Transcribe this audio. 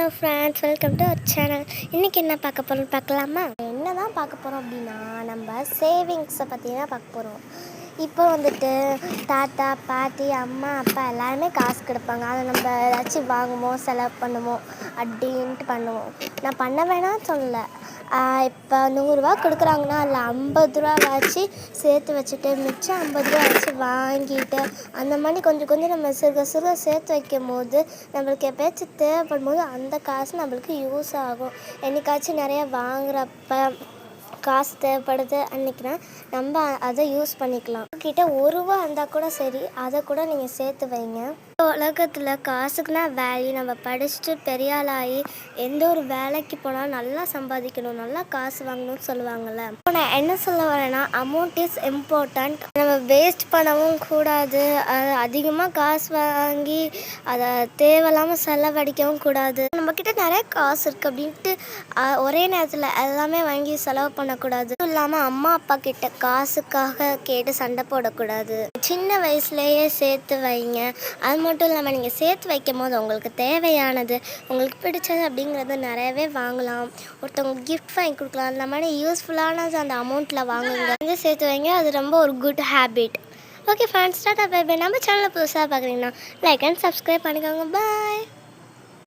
Hello friends, welcome to our channel. இன்றைக்கி என்ன பார்க்க போகிறோம் பார்க்கலாமா? என்ன தான் பார்க்க போகிறோம் அப்படின்னா, நம்ம சேவிங்ஸை பற்றி தான் பார்க்க போகிறோம். இப்போ வந்துட்டு தாத்தா பாட்டி அம்மா அப்பா எல்லாருமே காசு கொடுப்பாங்க. அதை நம்ம ஏதாச்சும் வாங்குவோம், செலவு பண்ணுவோம் அப்படின்ட்டு பண்ணுவோம். நான் பண்ண வேணாம்னு சொல்லலை. இப்போ 100 கொடுக்குறாங்கன்னா அதில் 50 சேர்த்து வச்சுட்டு மிச்சம் 50 வச்சு வாங்கிட்டு அந்த மாதிரி கொஞ்சம் கொஞ்சம் நம்ம சிறுக சேர்த்து வைக்கும் போது நம்மளுக்கு எப்போயாச்சும் தேவைப்படும் போது அந்த காசு நம்மளுக்கு யூஸ் ஆகும். என்னைக்காச்சும் நிறையா வாங்குறப்ப காசு தேவைப்படுது அன்றைக்கினா நம்ம அதை யூஸ் பண்ணிக்கலாம். கிட்ட ரூபா இருந்தால் கூட சரி, அதை கூட நீங்கள் சேர்த்து வைங்க. உலகத்தில் காசுக்குனா வேல்யூ. நம்ம படிச்சுட்டு பெரிய ஆளாகி எந்த ஒரு வேலைக்கு போனால் நல்லா சம்பாதிக்கணும், நல்லா காசு வாங்கணும்னு சொல்லுவாங்கள்ல. இப்போ நான் என்ன சொல்ல வரேன்னா, அமௌண்ட் இஸ் இம்பார்ட்டண்ட். நம்ம வேஸ்ட் பண்ணவும் கூடாது. அது அதிகமாக காசு வாங்கி அதை தேவையில்லாமல் செலவழிக்கவும் கூடாது. நம்மக்கிட்ட நிறைய காசு இருக்குது அப்படின்ட்டு ஒரே நேரத்தில் எல்லாமே வாங்கி செலவு பண்ணக்கூடாது. அதுவும் இல்லாமல் அம்மா அப்பா கிட்ட காசுக்காக கேட்டு சண்டை போடக்கூடாது. சின்ன வயசுலேயே சேர்த்து வைங்க. அது மட்டும் இல்லாமல் நீங்கள் சேர்த்து வைக்கும் போது உங்களுக்கு தேவையானது, உங்களுக்கு பிடிச்சது அப்படிங்கிறது நிறையவே வாங்கலாம். ஒருத்தவங்க கிஃப்ட் வாங்கி கொடுக்கலாம். அந்த மாதிரி யூஸ்ஃபுல்லானது அந்த அமௌண்ட்டில் வாங்குங்க, வந்து சேர்த்து வைங்க. அது ரொம்ப ஒரு good habit. Okay friends, tata bye bye. நம்ம சேனலை புதுசாக பார்க்குறீங்கன்னா லைக் அண்ட் சப்ஸ்கிரைப் பண்ணிக்கோங்க. பாய்.